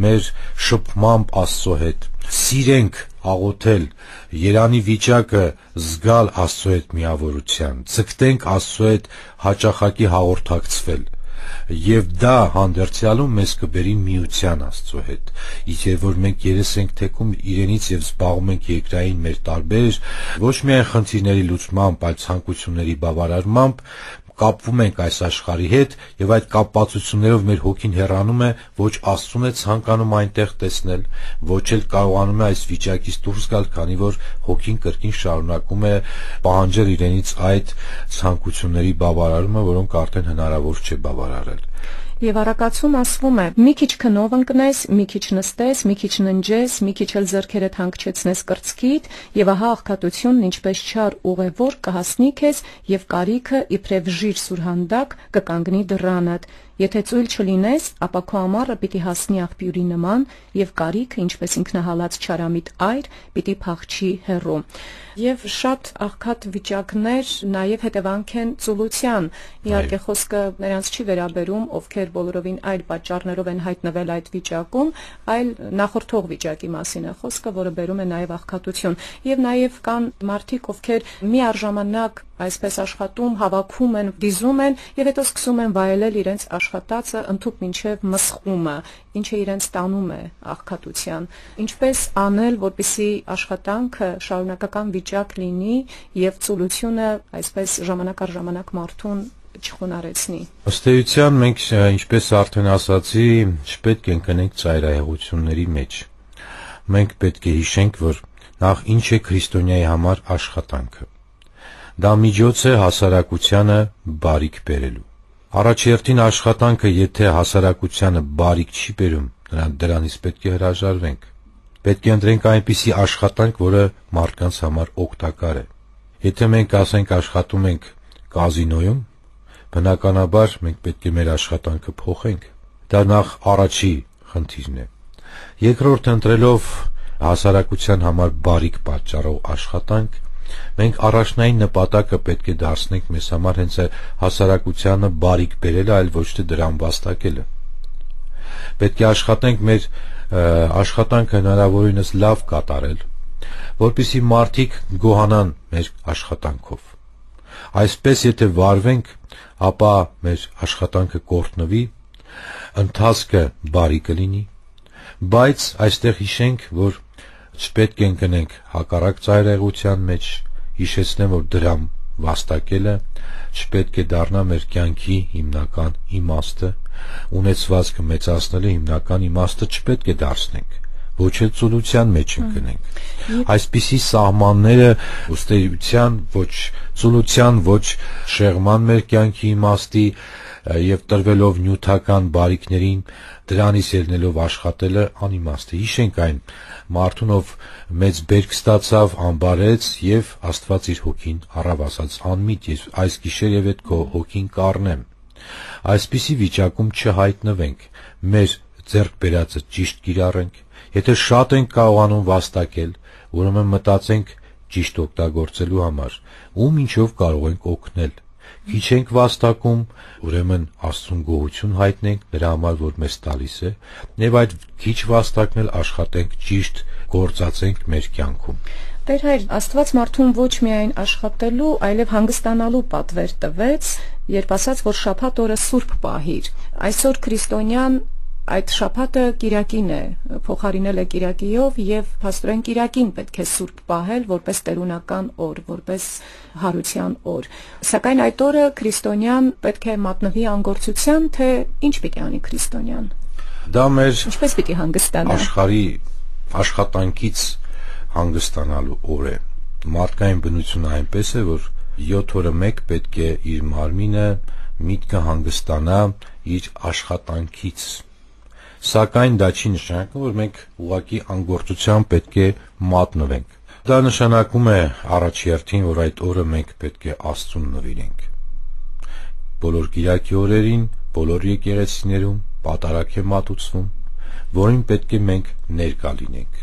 մեր շփմամբ Աստծո հետ, սիրենք աղոթել, երանի վիճակը զգալ Աստծո հետ միավորության, ձգտենք Աստծո հետ հաճախակի հաղորդակցվել, եւ դա հանդերձյալում մեզ կբերի միության Աստծո հետ։ Իսկ որ մենք երես ենք թեքում իրենից եւ զբաղվում ենք երկրային մեր տարբեր ոչ միայն խնդիրների լուծմամբ, այլ ցանկությունների բավարարմամբ, կապվում ենք այս աշխարհի հետ եւ այդ կապվածություններով մեր հոգին հեռանում է, ոչ Աստծուն է ցանկանում այնտեղ տեսնել, ոչ էլ կարողանում է այս վիճակից դուրս գալ, քանի որ հոգին կրկին շարունակում է պահանջել իրենից այդ ցանկությունների բավարարումը, որոնք արդեն հնարավոր չէ բավարարել։ Եվ առակացում ասվում է. մի քիչ քնով ընկնես, մի քիչ նստես, մի քիչ ննջես, մի քիչ էլ ձեռքերդ հանգչեցնես կրծքիդ, եւ ահա աղքատությունն ինչպես չար ուղևոր կհասնի քեզ եւ կարիքը իբրև ժիր սուրհանդակ կկանգնի դռանդ։ Եթե ծույլ չլինես, ապա քո ամառը պիտի հասնի աղբյուրի նման եւ կարիքը ինչպես ինքնահալած չարամիտ այր պիտի փախչի հեռու։ Եվ շատ աղքատ վիճակներ նաև հետևանք են ծուլության։ Իհարկե խոսքը նրանց չի վերաբերում, ովքեր բոլորովին այլ պատճառներով են հայտնվել այդ վիճակում, այլ նախորդող վիճակի մասին է խոսքը, որը բերում է նաև աղքատություն։ Եվ նաև կան մարդիկ, ովքեր միառժամանակ այսպես աշխատում, հավաքում են, դիզում են եւ հետո սկսում են վայելել իրենց աշխատածը ընդհուպ մինչեւ մսխումը, ինչը իրենց տանում է աղքատության։ Ինչպես անել, որպեսզի աշխատանքը շարունակական վիճակ լինի եւ ծուլությունը այսպես ժամանակ առ ժամանակ մարդուն չխոնարեցնի։ Ըստ էության մենք, ինչպես արդեն ասացի, չպետք է ընկնենք ծայրահեղությունների մեջ։ Մենք պետք է հիշենք, որ նախ ինչ է քրիստոնյայի համար աշխատանքը։ Դա միջոց է հասարակությանը բարիք բերելու։ Առաջերտին աշխատանքը, եթե հասարակությանը բարիք չի բերում, դրանից պետք է հրաժարվենք։ Պետք է ընտրենք այնպիսի աշխատանք, որը մարդկանց համար օգտակար է։ Եթե մենք ասենք աշխատում ենք կազինոյում, բնականաբար մենք պետք է մեր աշխատանքը փոխենք։ Դա նախ առաջի խնդիրն է։ Երկրորդ, ընտրելով հասարակության համար բարիք պատճառող աշխատանք, մենք առաջնային նպատակը պետք է դարձնենք մեզ համար հենց հասարակությանը բարիք բերելը, այլ ոչ թե դրան վաստակելը։ Պետք է աշխատենք մեր աշխատանքը հնարավորինս լավ կատարել, որպեսզի մարդիկ գոհանան մեր աշխատանքով։ Այսպես եթե վարվենք, ապա մեր աշխատանքը կորտնվի, ընթացքը բարի կլինի, բայց այստեղ հիշենք, որ չպետք է ընկնենք հակառակ ծայրահեղության մեջ, հիշեցնեմ, որ դրամ վաստակելը չպետք է դառնա մեր կյանքի հիմնական իմաստը, ունեցվածքը մեծացնելու հիմնական իմաստը չպետք է դարձնենք, ոչ էլ ծուլության մեջ ընկնենք։ Այսպիսի սահմանները ըստեյության ոչ ծուլության, ոչ շեղման մեր կյանքի իմաստի եւ տրվելով նյութական բարիքներին դրանից ելնելով աշխատելը անիմաստ է։ Հիշենք այն մարդուն, ով մեծ բերք ստացավ, անբարեց եւ Աստված իր հոգին առավ, ասաց անմիտ ես այս գիշեր եւ այդ քո հոգին կառնեմ։ Այսպիսի վիճակում չհայտնվենք, մեր ձեռք բերածը ճիշտ կիրառենք։ Եթե շատ ենք կարողանում վաստակել, ուրեմն մտածենք ճիշտ օգտագործելու համար, ում ինչով կարող ենք օգնել։ Քիչ ենք վաստակում, ուրեմն Աստծուն գոհություն հայտնենք նրա համար, որ մեզ տալիս է, եւ այդ քիչ վաստակն էլ աշխատենք ճիշտ գործածենք մեր կյանքում։ Տեր Հայր, Աստված մարդուն ոչ միայն աշխատելու, այլև հանգստանալու պատվեր տվեց, երբ ասաց, որ շաբաթ օրը սուրբ պահիր։ Այսօր քրիստոնյան այդ շաբաթը Կիրակին է, փոխարինել է Կիրակիով եւ փաստորեն Կիրակին պետք է սուրբ պահել որպես տերունական օր, որպես հարության օր։ Սակայն այդ օրը քրիստոնյան պետք է մատնվի անգործության, թե ինչ պիտի անի քրիստոնյան։ Դա մեր ինչպես պիտի հանգստանա։ Աշխարհի աշխատանքից հանգստանալու օր է։ Մարդկային բնությունը այնպես է, որ 7 օրը մեկ պետք է իր մարմինը, միտքը հանգստանա իր աշխատանքից։ Սակայն դա չի նշանակում, որ մենք ուղղակի անգործության պետք է մատնվենք։ Դա նշանակում է առաջերտին, որ այդ օրը մենք պետք է Աստծուն նվիրենք։ Բոլոր կիրակի օրերին, բոլոր եկեղեցիներում պատարագ է մատուցվում, որին պետք է մենք ներկա լինենք։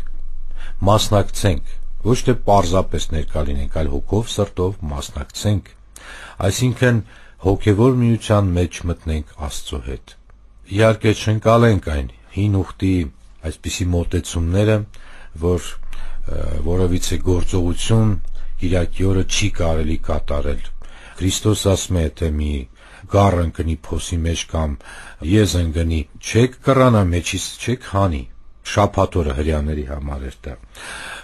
Մասնակցենք, ոչ թե պարզապես ներկա լինենք, այլ հոգով, սրտով մասնակցենք, այսինքն հոգևոր միության մեջ մտնենք Աստծո հետ։ Իհարկե չընկալենք այն հին ուխտի այսպիսի մոտեցումները, որ որովիցե գործողություն Կիրակի օրը չի կարելի կատարել։ Քրիստոս ասում է, թե մի գառ ընկնի փոսի մեջ կամ եզ ընկնի, չեք կռանա մեջից, չեք հանի։ Շաբաթ օրը հրեաների համար էր դա։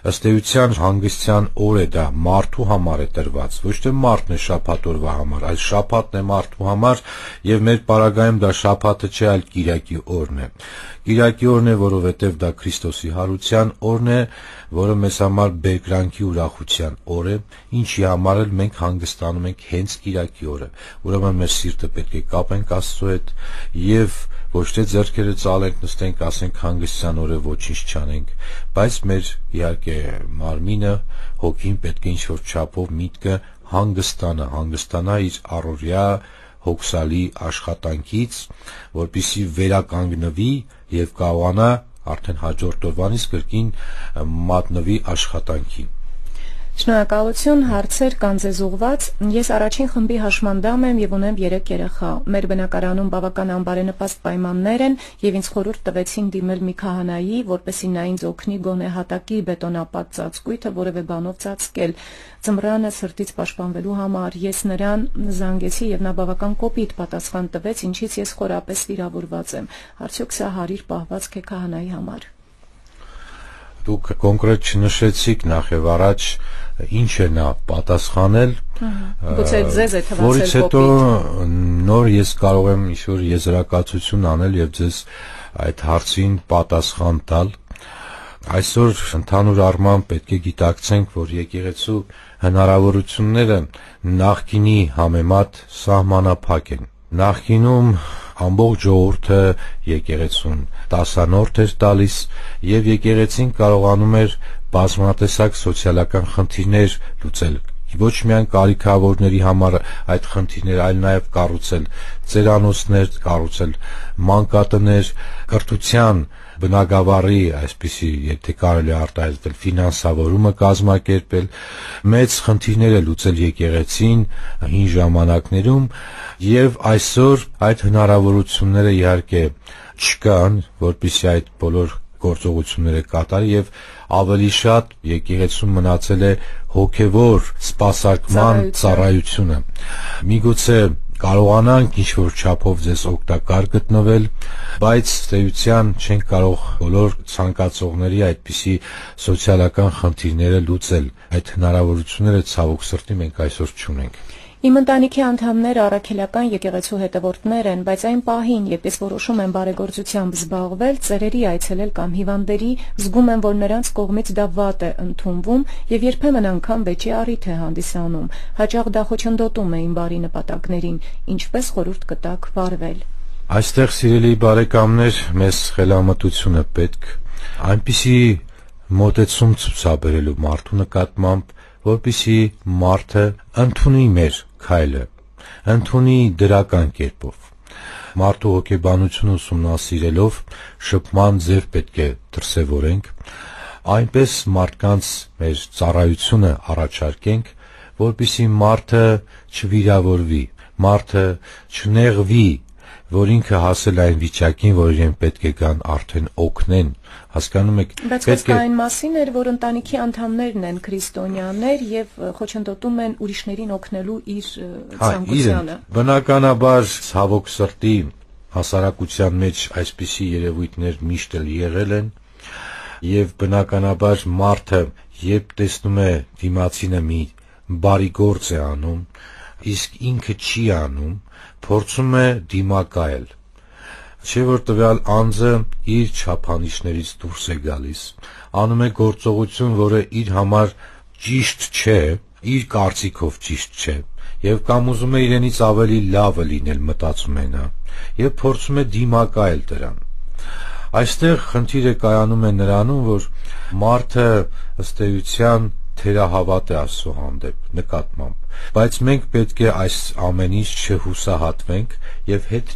ըստ էության հանգստյան օր է դա, մարդու համար է տրված, ոչ թե մարդն է շաբաթ օրվա համար, այլ շաբաթն է մարդու համար, եւ մեր պարագայում դա շաբաթը չէ, այլ կիրակի օրն է։ Կիրակի օրն է, որովհետեւ դա Քրիստոսի հարության օրն է, որը մեզ համար բերկրանքի ուրախության օր է, ինչի համար էլ մենք հանգստանում ենք հենց կիրակի օրը։ Ուրեմն մեր սիրտը պետք է կապենք Աստծո հետ եւ ոչ թե ձեռքերը ծալենք, նստենք, ասենք հանգստյան օրը ոչինչ չանենք, բայց մեր իհարկե մարմինը, հոգին պետք է ինչ-որ չափով միտքը հանգստանա իր առօրյա հոգսալի աշխատանքից, որպեսզի վերականգնվի եւ կարողանա արդեն հաջորդ օրվանից կրկին մատնվի աշխատանքի։ Շնորհակալություն, հարցեր կան ձեզ ուղված։ Ես առաջին խմբի հաշմանդամ եմ եւ ունեմ 3 երեխա։ Մեր բնակարանում բավական անբարենպաստ պայմաններ են եւ ինձ խորհուրդ տվեցին դիմել մի քահանայի, որպեսզի նա ինձ օգնի գոնե հատակի բետոնապատ ծածկույթը որևէ բանով ծածկել։ Ձմռանը սրտից պաշտպանվելու համար ես նրան զանգեցի եւ նա բավական կոպիտ պատասխան տվեց, ինչից ես խորապես վիրավորված եմ։ Արդյոք սա հարիր պահվածք է քահանայի համար։ Դուք կոնկրետ չնշեցիք նախ եւ առաջ ինչ է նա պատասխանել, գուցե ձեզ է թվացել որից հետո նոր ես կարող եմ ինչ-որ եզրակացություն անել եւ ձեզ այդ հարցին պատասխան տալ։ Այսօր ընդհանուր առմամբ պետք է գիտակցենք, որ եկեղեցու հնարավորությունները նախկինի համեմատ սահմանափակ են։ Նախկինում ամբողջ ժողովուրդը եկեղեցուն տասանորդ էր տալիս եւ եկեղեցին կարողանում էր բազմատեսակ սոցիալական խնդիրներ լուծել, ոչ միայն կարիքավորների համար այդ խնդիրները, այլ նաեւ կառուցել ծերանոցներ, կառուցել մանկատներ, կրթության բնագավառի, այսպիսի, եթե կարելի է արտահայտել, ֆինանսավորումը կազմակերպել, մեծ խնդիրներ է լուծել եկեղեցին հին ժամանակներում եւ այսօր այդ հնարավորությունները իհարկե չկան, որպեսզի այդ բոլոր գործողությունները կատարի եւ ավելի շատ եկեղեցում մնացել է հոգեվոր սպասարկման ծառայությունը։ Միգուցե կարողանանք ինչ-որ չափով ձեզ օգտակար գտնվել, բայց ստեյության չենք կարող բոլոր ցանկացողների այդպիսի սոցիալական խնդիրները լուծել։ Այդ հնարավորությունները ցավոք սրտի մենք այսօր չունենք։ Իմ ընտանիքի անդամները առաքելական եկեղեցու հետևորդներ են, բայց այն պահին, երբ ես որոշում եմ բարեգործությամբ զբաղվել, ծերերի այցելել կամ հիվանդերի, զգում եմ, որ նրանց կողմից դա վատ է ընդունվում եւ երբեմն անգամ վեճի առիթ է հանդիսանում։ Հաճախ դա խոչընդոտում է իմ բարի նպատակներին, ինչպես խորհուրդ կտաք վարվել։ Այստեղ, սիրելի բարեկամներ, մեզ խելամտությունը պետք, այնպիսի մոտեցում ցուցաբերելու մարդու նկատմամբ, որպեսզի մարդը ընդունի մեր քայլը, ընդունի դրական կերպով։ Մարդու հոգեբանությունը ուսումնասիրելով շփման ձև պետք է դրսևորենք, այնպես մարդկանց մեր ծառայությունը առաջարկենք, որպեսզի մարդը չվիրավորվի, մարդը չնեղվի, որ ինքը հասել այն վիճակին, որ իրեն պետք է գան արդեն օգնեն, հասկանում եք, բայց խոսքը այն մասին էր, որ ընտանիքի անդամներն են քրիստոնյաներ եւ խոչընդոտում են ուրիշներին օգնելու իր ցանկությանը։ Բնականաբար ցավոք սրտի հասարակության մեջ այսպիսի երևույթներ միշտ էլ եղել են եւ բնականաբար մարդը երբ տեսնում է դիմացինը մի բարի գործ է անում, իսկ ինքը չի անում, փորձում է դիմակայել, չէ՞ որ տվյալ անձը իր չափանիշներից դուրս է գալիս, անում է գործողություն, որը իր համար ճիշտ չէ, իր կարծիքով ճիշտ չէ, եւ կամ ուզում է իրենից ավելի լավը լինել, մտածում է նա, եւ փորձում է դիմակայել դրան։ Այստեղ խնդիրը կայանում է նրանում, որ մարդը ըստ էության թերահավատ է Աստծո հանդեպ նկատմամբ, բայց մենք պետք է այս ամենից չհուսահատվենք եւ հետ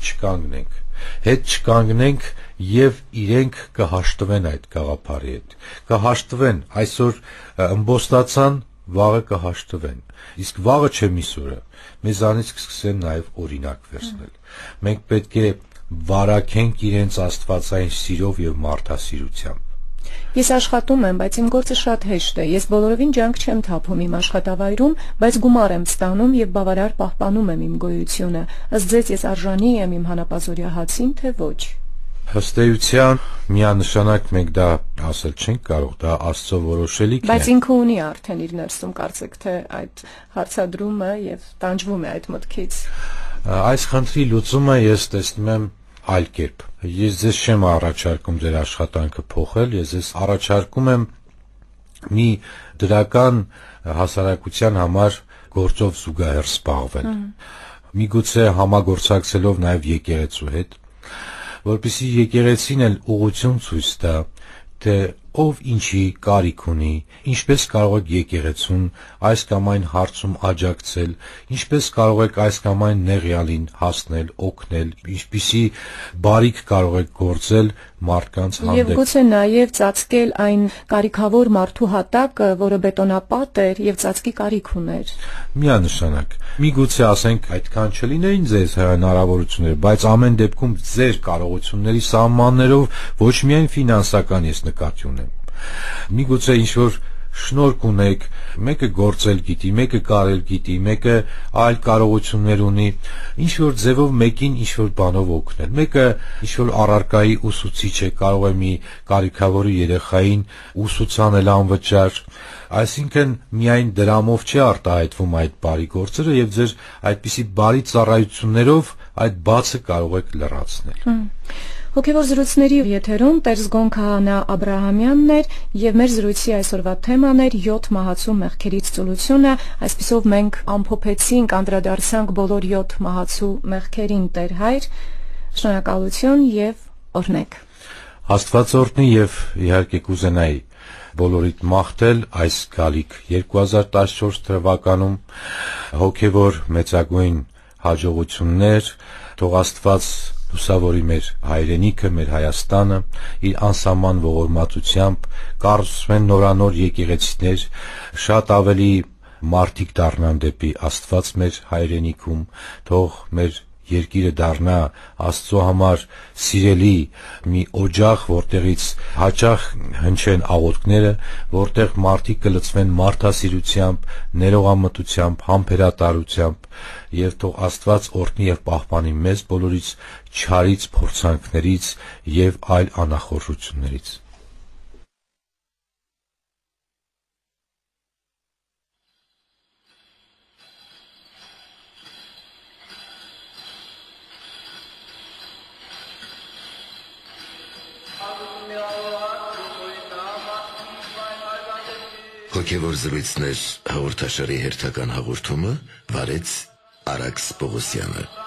չկանգնենք եւ իրենք կհաշտվեն այդ գաղափարի հետ, կհաշտվեն, այսօր ըմբոստացան, վաղը կհաշտվեն, իսկ վաղը չէ միսօրը, մեզանից կսկսեն նաեւ օրինակ վերցնել։ Մենք պետք է վարակենք իրենց աստվածային սիրով եւ մարդասիրությամբ։ Ես աշխատում եմ, բայց իմ գործը շատ հեշտ է։ Ես բոլորովին ջանք չեմ թափում իմ աշխատավայրում, բայց գումար եմ ստանում եւ բավարար պահպանում եմ իմ գոյությունը։ Ըստ ձեզ ես արժանի եմ իմ հանապազօրյա հացին, թե ոչ։ Ըստ էության միանշանակ մենք դա ասել չենք կարող, դա Աստծո որոշելիքն է։ Բայց ինքը ունի արդեն իր ներսում կարծեք թե այդ հարցադրումը եւ տանջվում է այդ մտքից։ Այս խնդրի լուծումը ես տեսնում եմ այլ կերպ։ Ես ձեզ չեմ առաջարկում ձեր աշխատանքը փոխել, ես ձեզ առաջարկում եմ մի դրական հասարակության համար գործով զուգահեռ զբաղվել։ Միգուցե համագործակցելով նաև եկեղեցու հետ, որպեսզի եկեղեցին էլ ուղղություն ցույց տա, թե ով ինչի կարիք ունի, ինչպես կարող եք եկեղեցուն այս կամ այն հարցում աջակցել, ինչպես կարող եք այս կամ այն նեղյալին հասնել, օգնել, ինչպիսի բարիք կարող եք գործել մարդկանց հանդեպ։ Եվ գուցե նաև ծածկել այն կարիքավոր մարդու հատակը, որը բետոնապատ էր եւ ծածկի կարիք ուներ։ Միանշանակ։ Միգուցե ասենք այդքան չլինեին ձեզ հնարավորությունները, բայց ամեն դեպքում ձեր կարողությունների սահմաններով ոչ միայն ֆինանսական ես նկատի ունեմ։ Միգուցե ինչ-որ շնորհք ունեք, մեկը գործել գիտի, մեկը կարել գիտի, մեկը այլ կարողություններ ունի, ինչ-որ ձևով մեկին ինչ-որ բանով օգնել։ Մեկը ինչ-որ առարկայի ուսուցիչ է, կարող է մի կարիքավորի երեխային ուսուցանել անվճար։ Այսինքն միայն դրամով չի արտահայտվում այդ բարի գործերը եւ ձեր այդպիսի բարի ծառայություններով այդ բացը կարող եք լրացնել։ Հոգևոր զրույցների եթերում Տերզգոն Քահանա Աբրահամյանն էր եւ մեր զրույցի այսօրվա թեման էր 7 մահացու մեղքերից ծուլությունը, այսպիսով մենք ամփոփեցինք, անդրադարձանք բոլոր 7 մահացու մեղքերին Տեր Հայր, շնորհակալություն եւ օրհնեք։ Աստված օրհնի եւ իհարկե կուզենայի բոլորիդ մաղթել այս գալիք 2014 թվականում հոգևոր մեծագույն հաջողություններ, թող Աստված լուսավորի մեր հայրենիքը, մեր Հայաստանը, իր անսահման ողորմածությամբ կառուցվեն նորանոր եկեղեցիներ, շատ ավելի մարդիկ դառնան դեպի Աստված մեր հայրենիքում, թող մեր երկիրը դառնա Աստծո համար սիրելի մի օջախ, որտեղից հաճախ հնչեն աղոթքները, որտեղ մարդիկ կլցվեն մարդասիրությամբ, ներողամտությամբ, համբերատարությամբ, եւ թող Աստված օրհնի եւ պահպանի մեզ բոլորից չարից, փորձանքներից եւ այլ անախորժություններից։ Հոգևոր զրույցներ հաղորդաշարի հերթական հաղորդումը վարեց Արաքս Պողոսյանը։